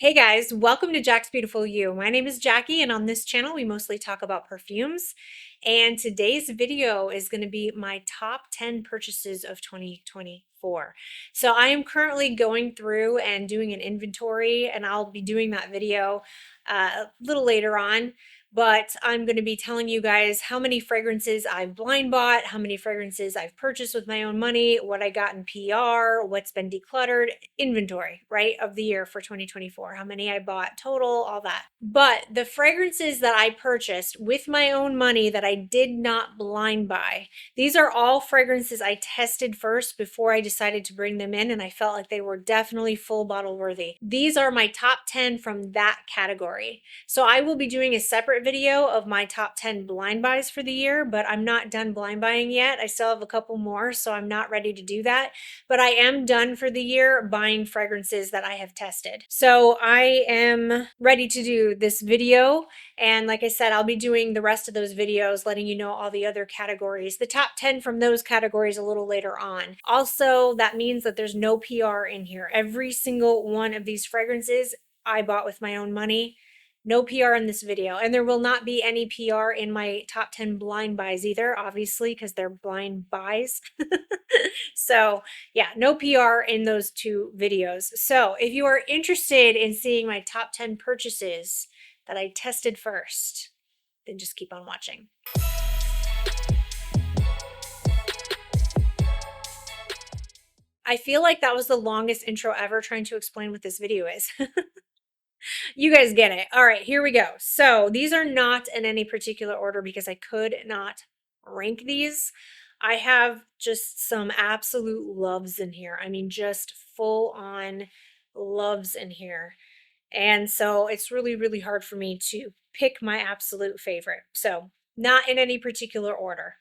Hey guys, welcome to Jack's Beautiful You. My name is Jackie, and on this channel, we mostly talk about perfumes. And today's video is going to be my top 10 purchases of 2024. So I am currently going through and doing an inventory, and I'll be doing that video a little later on. But I'm going to be telling you guys how many fragrances I've blind bought, how many fragrances I've purchased with my own money, what I got in PR, what's been decluttered, inventory, right, of the year for 2024, how many I bought total, all that. But the fragrances that I purchased with my own money that I did not blind buy, these are all fragrances I tested first before I decided to bring them in, and I felt like they were definitely full bottle worthy. These are my top 10 from that category. So I will be doing a separate video of my top 10 blind buys for the year, but I'm not done blind buying yet. I still have a couple more, so I'm not ready to do that. But I am done for the year buying fragrances that I have tested. So I am ready to do this video. And like I said, I'll be doing the rest of those videos, letting you know all the other categories, the top 10 from those categories a little later on. Also, that means that there's no PR in here. Every single one of these fragrances I bought with my own money. No PR in this video, and there will not be any PR in my top 10 blind buys either, obviously, because they're blind buys. So yeah, no PR in those two videos. So if you are interested in seeing my top 10 purchases that I tested first, then just keep on watching. I feel like that was the longest intro ever trying to explain what this video is. You guys get it. All right, here we go. So these are not in any particular order because I could not rank these. I have just some absolute loves in here. I mean, just full on loves in here. And so it's really, really hard for me to pick my absolute favorite. So not in any particular order.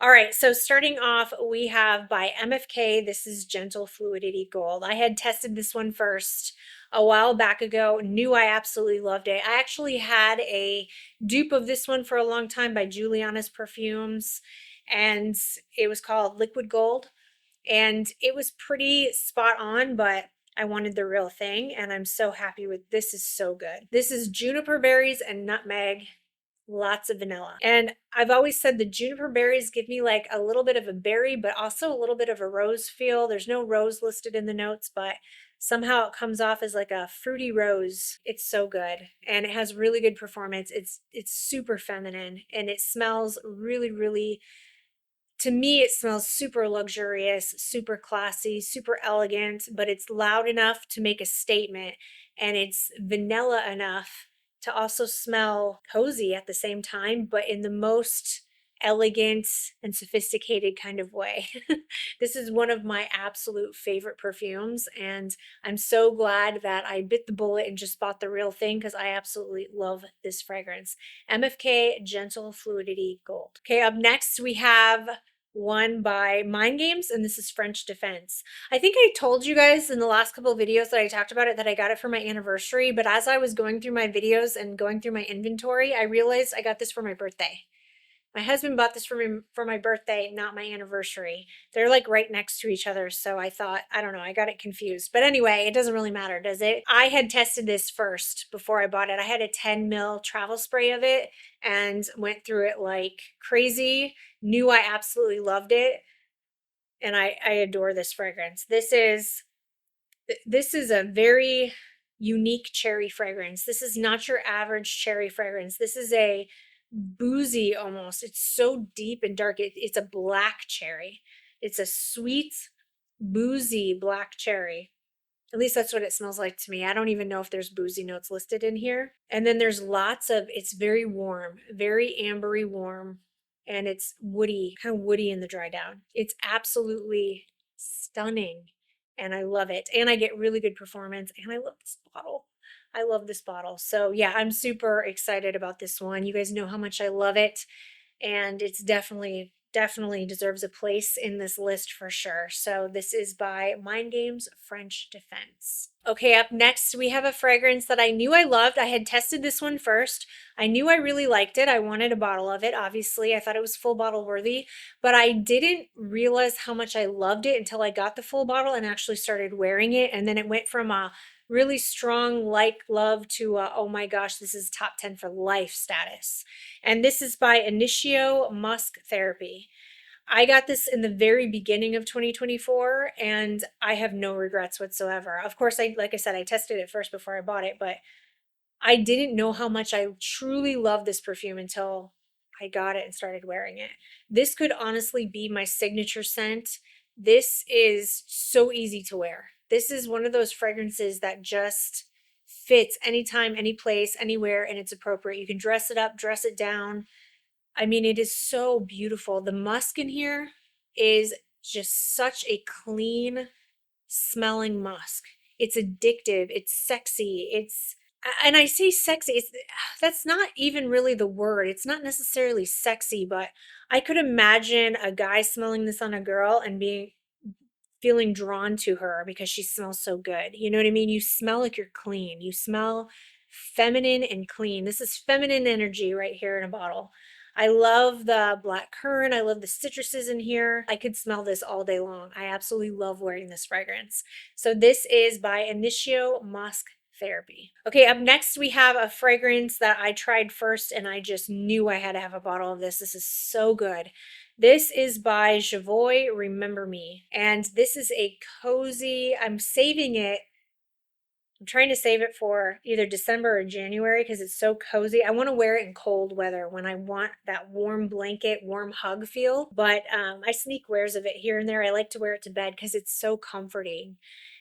All right, so starting off, we have by MFK, this is Gentle Fluidity Gold. I had tested this one first a while back ago, knew I absolutely loved it. I actually had a dupe of this one for a long time by Juliana's Perfumes, and it was called Liquid Gold, and it was pretty spot on, but I wanted the real thing, and I'm so happy with this. Is so good. This is juniper berries and nutmeg. Lots of vanilla. And I've always said the juniper berries give me like a little bit of a berry, but also a little bit of a rose feel. There's no rose listed in the notes, but somehow it comes off as like a fruity rose. It's so good. And it has really good performance. It's super feminine, and it smells really, really, to me, it smells super luxurious, super classy, super elegant, but it's loud enough to make a statement, and it's vanilla enough to also smell cozy at the same time, but in the most elegant and sophisticated kind of way. This is one of my absolute favorite perfumes, and I'm so glad that I bit the bullet and just bought the real thing because I absolutely love this fragrance. MFK Gentle Fluidity Gold. Okay, up next we have one by Mind Games, and this is French Defense. I think I told you guys in the last couple of videos that I talked about it that I got it for my anniversary, but as I was going through my videos and going through my inventory, I realized I got this for my birthday. My husband bought this for me for my birthday, not my anniversary. They're like right next to each other, so I thought, I don't know, I got it confused. But anyway, it doesn't really matter, does it? I had tested this first before I bought it. I had a 10 ml travel spray of it and went through it like crazy, knew I absolutely loved it, and I adore this fragrance. This is a very unique cherry fragrance. This is not your average cherry fragrance. This is a boozy almost. It's so deep and dark. It's a black cherry. It's a sweet, boozy black cherry. At least that's what it smells like to me. I don't even know if there's boozy notes listed in here. And then there's lots of, it's very warm, very ambery warm, and it's woody, kind of woody in the dry down. It's absolutely stunning, and I love it. And I get really good performance, and I love this bottle. I love this bottle. So yeah, I'm super excited about this one. You guys know how much I love it, and it's definitely deserves a place in this list for sure. So this is by Mind Games French Defense. Okay, up next we have a fragrance that I knew I loved. I had tested this one first. I knew I really liked it. I wanted a bottle of it, obviously. I thought it was full bottle worthy, but I didn't realize how much I loved it until I got the full bottle and actually started wearing it. And then it went from a really strong like love to oh my gosh, this is top 10 for life status. And this is by Initio Musk Therapy. I got this in the very beginning of 2024 and I have no regrets whatsoever. Of course, like I said, I tested it first before I bought it, but I didn't know how much I truly love this perfume until I got it and started wearing it. This could honestly be my signature scent. This is so easy to wear. This is one of those fragrances that just fits anytime, any place, anywhere, and it's appropriate. You can dress it up, dress it down. I mean, it is so beautiful. The musk in here is just such a clean smelling musk. It's addictive, it's sexy, and I say sexy, that's not even really the word. It's not necessarily sexy, but I could imagine a guy smelling this on a girl and being feeling drawn to her because she smells so good. You know what I mean? You smell like you're clean. You smell feminine and clean. This is feminine energy right here in a bottle. I love the black currant. I love the citruses in here. I could smell this all day long. I absolutely love wearing this fragrance. So this is by Initio Musk Therapy. Okay, up next we have a fragrance that I tried first and I just knew I had to have a bottle of this. This is so good. This is by Javoy Remember Me. And this is a cozy, I'm saving it. I'm trying to save it for either December or January because it's so cozy. I want to wear it in cold weather when I want that warm blanket, warm hug feel. But I sneak wears of it here and there. I like to wear it to bed because it's so comforting.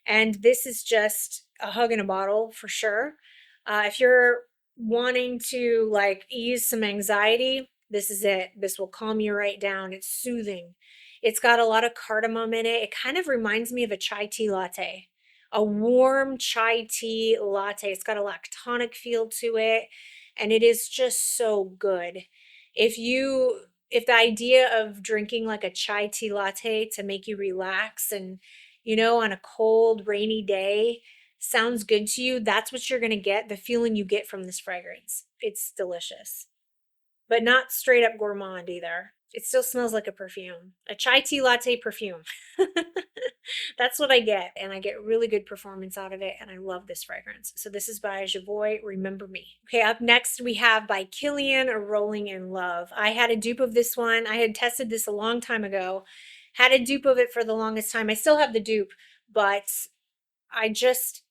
And this is just a hug in a bottle for sure. If you're wanting to like ease some anxiety, this is it. This will calm you right down. It's soothing. It's got a lot of cardamom in it. It kind of reminds me of a chai tea latte, a warm chai tea latte. It's got a lactonic feel to it, and it is just so good. If the idea of drinking like a chai tea latte to make you relax and on a cold rainy day sounds good to you, that's what you're going to get, the feeling you get from this fragrance. It's delicious, but not straight up gourmand either. It still smells like a perfume, a chai tea latte perfume. That's what I get, and I get really good performance out of it, and I love this fragrance. So this is by Javoy Remember Me. Okay, up next we have by Killian, Rolling in Love. I had a dupe of this one. I had tested this a long time ago, had a dupe of it for the longest time. I still have the dupe, but I just,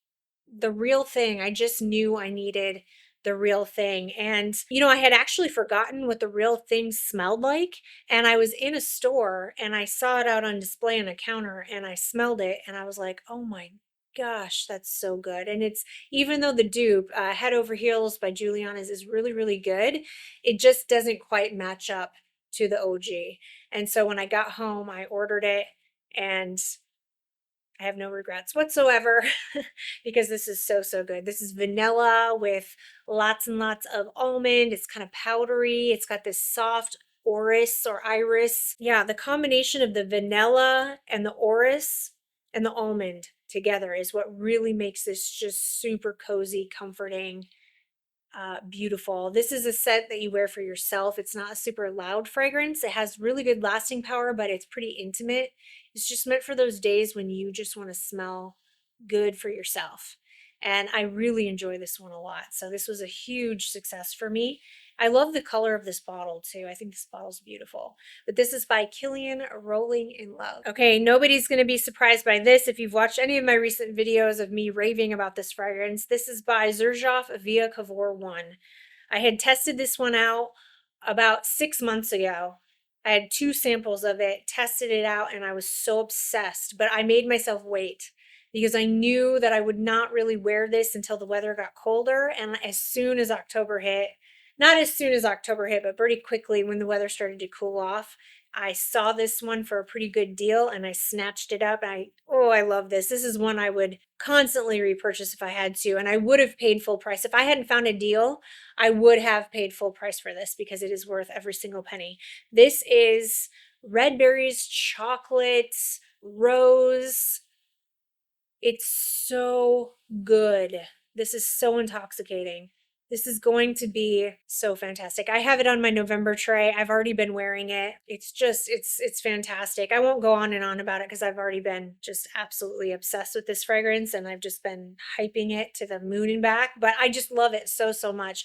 the real thing, I just knew I needed the real thing. And, I had actually forgotten what the real thing smelled like. And I was in a store and I saw it out on display on a counter and I smelled it and I was like, oh my gosh, that's so good. And it's, even though the dupe, Head Over Heels by Juliana's is really, really good, it just doesn't quite match up to the OG. And so when I got home, I ordered it and I have no regrets whatsoever because this is so, so good. This is vanilla with lots and lots of almond. It's kind of powdery. It's got this soft orris or iris. Yeah, the combination of the vanilla and the orris and the almond together is what really makes this just super cozy, comforting, beautiful. This is a scent that you wear for yourself. It's not a super loud fragrance. It has really good lasting power, but it's pretty intimate. It's just meant for those days when you just want to smell good for yourself. And I really enjoy this one a lot. So this was a huge success for me. I love the color of this bottle too. I think this bottle's beautiful. But this is by Killian, Rolling in Love. Okay, nobody's going to be surprised by this if you've watched any of my recent videos of me raving about this fragrance. This is by Xerjoff Via Cavour 1. I had tested this one out about 6 months ago. I had 2 samples of it, tested it out, and I was so obsessed. But I made myself wait because I knew that I would not really wear this until the weather got colder. And as soon as October hit, not as soon as October hit, but pretty quickly when the weather started to cool off, I saw this one for a pretty good deal and I snatched it up. I love this. This is one I would constantly repurchase if I had to, and I would have paid full price. If I hadn't found a deal, I would have paid full price for this because it is worth every single penny. This is red berries, chocolate, rose. It's so good. This is so intoxicating. This is going to be so fantastic. I have it on my November tray. I've already been wearing it. It's just, it's fantastic. I won't go on and on about it because I've already been just absolutely obsessed with this fragrance and I've just been hyping it to the moon and back, but I just love it so, so much.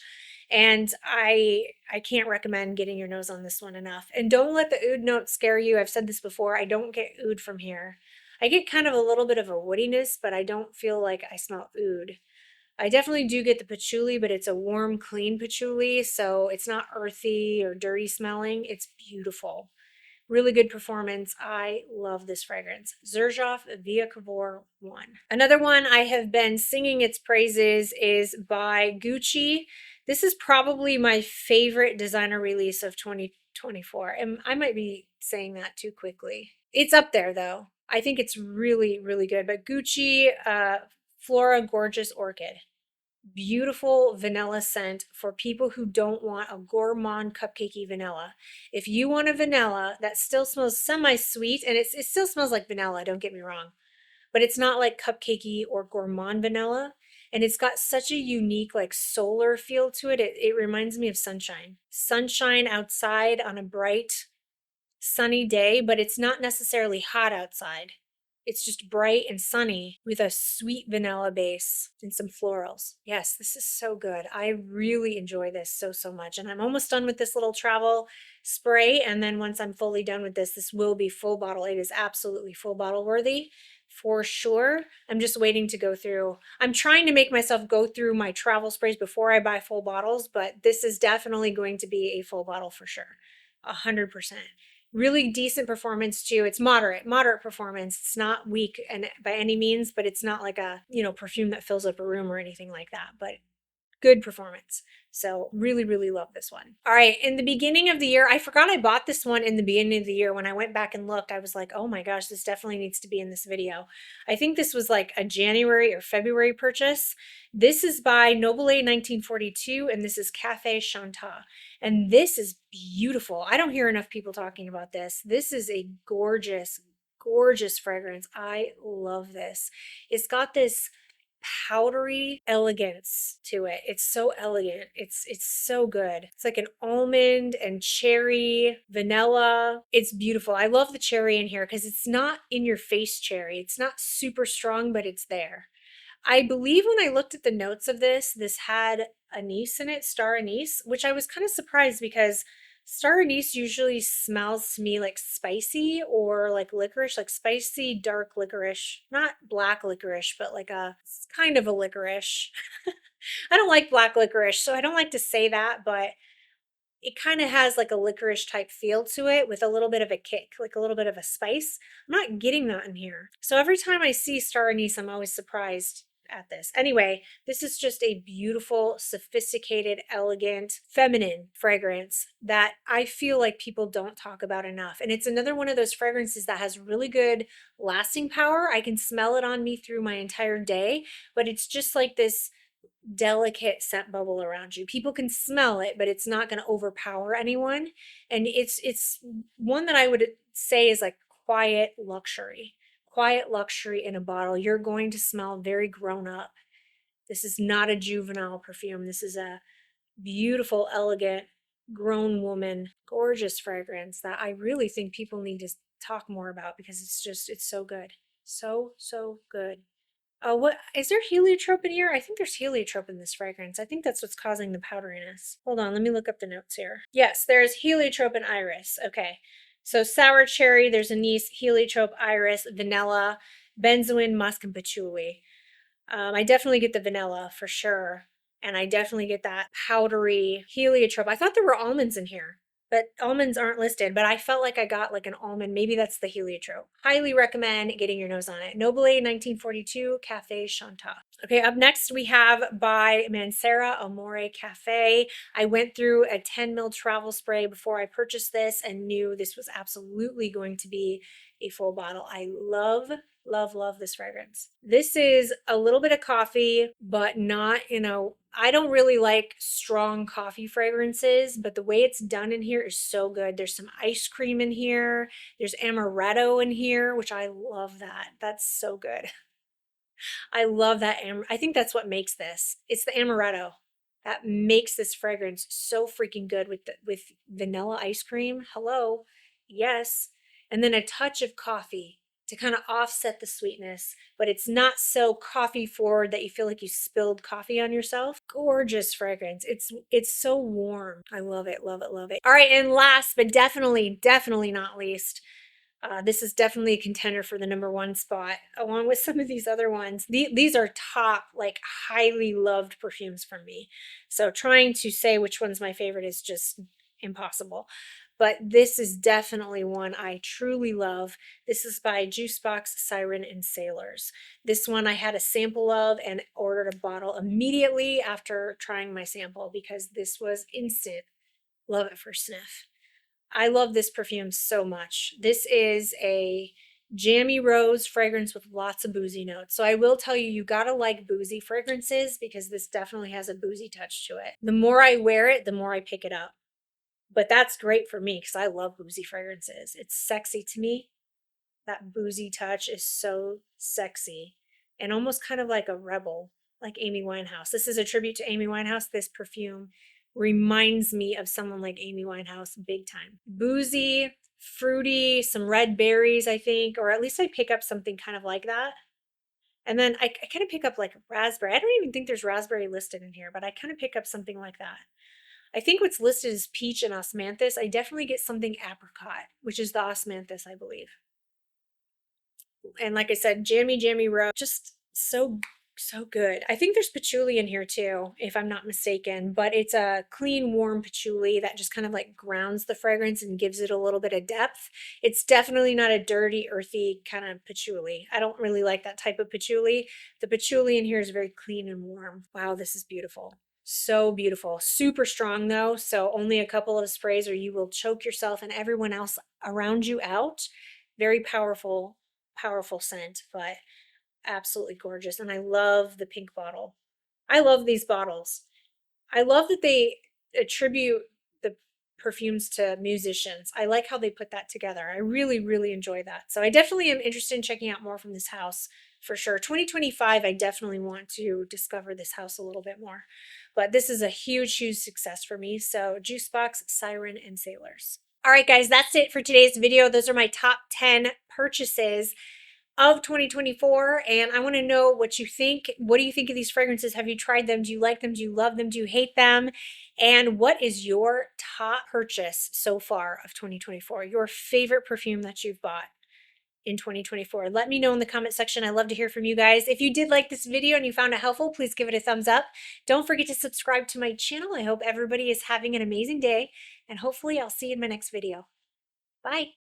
And I can't recommend getting your nose on this one enough. And don't let the oud note scare you. I've said this before. I don't get oud from here. I get kind of a little bit of a woodiness, but I don't feel like I smell oud. I definitely do get the patchouli, but it's a warm, clean patchouli, so it's not earthy or dirty smelling. It's beautiful. Really good performance. I love this fragrance. Xerjoff Via Cavour 1. Another one I have been singing its praises is by Gucci. This is probably my favorite designer release of 2024. And I might be saying that too quickly. It's up there though. I think it's really, really good. But Gucci Flora Gorgeous Orchid. Beautiful vanilla scent for people who don't want a gourmand cupcakey vanilla. If you want a vanilla that still smells semi-sweet, and it still smells like vanilla, don't get me wrong, but it's not like cupcakey or gourmand vanilla. And it's got such a unique, like solar feel to it. It reminds me of sunshine. Sunshine outside on a bright, sunny day, but it's not necessarily hot outside. It's just bright and sunny with a sweet vanilla base and some florals. Yes, this is so good. I really enjoy this so, so much. And I'm almost done with this little travel spray. And then once I'm fully done with this, this will be full bottle. It is absolutely full bottle worthy for sure. I'm just waiting to go through. I'm trying to make myself go through my travel sprays before I buy full bottles, but this is definitely going to be a full bottle for sure. 100%. Really decent performance too. It's moderate performance. It's not weak and by any means, but it's not like a, perfume that fills up a room or anything like that, but good performance. So really, really love this one. All right. In the beginning of the year, I forgot I bought this one in the beginning of the year. When I went back and looked, I was like, oh my gosh, this definitely needs to be in this video. I think this was like a January or February purchase. This is by Noble 1942, and this is Cafe Chantat. And this is beautiful. I don't hear enough people talking about this. This is a gorgeous, gorgeous fragrance. I love this. It's got this powdery elegance to it. It's so elegant. It's so good. It's like an almond and cherry, vanilla. It's beautiful. I love the cherry in here because it's not in your face cherry. It's not super strong, but it's there. I believe when I looked at the notes of this, this had anise in it, star anise, which I was kind of surprised because star anise usually smells to me like spicy or like licorice, like spicy dark licorice, not black licorice, but like a kind of a licorice. I don't like black licorice, so I don't like to say that, but it kind of has like a licorice type feel to it with a little bit of a kick, like a little bit of a spice. I'm not getting that in here. So every time I see star anise, I'm always surprised at this. Anyway, this is just a beautiful, sophisticated, elegant, feminine fragrance that I feel like people don't talk about enough. And it's another one of those fragrances that has really good lasting power. I can smell it on me through my entire day, but it's just like this delicate scent bubble around you. People can smell it, but it's not going to overpower anyone. And it's one that I would say is like quiet luxury. Quiet luxury in a bottle. You're going to smell very grown up. This is not a juvenile perfume. This is a beautiful, elegant, grown woman, gorgeous fragrance that I really think people need to talk more about because it's so good. So, so good. What is there heliotrope in here? I think there's heliotrope in this fragrance. I think that's what's causing the powderiness. Hold on, let me look up the notes here. Yes, there's heliotrope and iris. Okay. So sour cherry, there's anise, heliotrope, iris, vanilla, benzoin, musk, and patchouli. I definitely get the vanilla for sure. And I definitely get that powdery heliotrope. I thought there were almonds in here, but almonds aren't listed, but I felt like I got like an almond. Maybe that's the heliotrope. Highly recommend getting your nose on it. Noble 1942 Cafe Chantat. Okay, up next we have by Manera Amore Cafe. I went through a 10 ml travel spray before I purchased this and knew this was absolutely going to be a full bottle. I love this fragrance. This is a little bit of coffee, but not, I don't really like strong coffee fragrances, but the way it's done in here is so good. There's some ice cream in here. There's amaretto in here, which I love that. That's so good. I love that. I think that's what makes this. It's the amaretto. that makes this fragrance so freaking good with vanilla ice cream. Hello. Yes. And then a touch of coffee to kind of offset the sweetness, but it's not so coffee forward that you feel like you spilled coffee on yourself. Gorgeous fragrance. It's so warm. I love it, love it, love it. All right, and last but definitely not least, this is definitely a contender for the #1 spot, along with some of these other ones. These are top, like highly loved perfumes from me. So trying to say which one's my favorite is just impossible. But this is definitely one I truly love. This is by Juicebox, Siren, and Sailors. This one I had a sample of and ordered a bottle immediately after trying my sample because this was instant. Love it for sniff. I love this perfume so much. This is a jammy rose fragrance with lots of boozy notes. So I will tell you, you gotta like boozy fragrances because this definitely has a boozy touch to it. The more I wear it, the more I pick it up. But that's great for me because I love boozy fragrances. It's sexy to me. That boozy touch is so sexy and almost kind of like a rebel, like Amy Winehouse. This is a tribute to Amy Winehouse. This perfume reminds me of someone like Amy Winehouse big time. Boozy, fruity, some red berries, I think, or at least I pick up something kind of like that. And then I kind of pick up like raspberry. I don't even think there's raspberry listed in here, but I kind of pick up something like that. I think what's listed is peach and osmanthus. I definitely get something apricot, which is the osmanthus, I believe. And like I said, jammy rose, just so good. I think there's patchouli in here too, if I'm not mistaken, but it's a clean, warm patchouli that just kind of like grounds the fragrance and gives it a little bit of depth. It's definitely not a dirty, earthy kind of patchouli. I don't really like that type of patchouli. The patchouli in here is very clean and warm. Wow, this is beautiful. So beautiful. Super strong though, so only a couple of sprays or you will choke yourself and everyone else around you out. Very powerful scent, but absolutely gorgeous. And I love the pink bottle. I love these bottles. I love that they attribute the perfumes to musicians. I like how they put that together. I really enjoy that. So I definitely am interested in checking out more from this house for sure. 2025, I definitely want to discover this house a little bit more. But this is a huge success for me. So Juicebox, Siren, and Sailors. All right, guys, that's it for today's video. Those are my top 10 purchases of 2024, and I want to know what you think. What do you think of these fragrances? Have you tried them? Do you like them? Do you love them? Do you hate them? And what is your top purchase so far of 2024? Your favorite perfume that you've bought in 2024? Let me know in the comment section. I love to hear from you guys. If you did like this video and you found it helpful, please give it a thumbs up. Don't forget to subscribe to my channel. I hope everybody is having an amazing day, and hopefully I'll see you in my next video. Bye.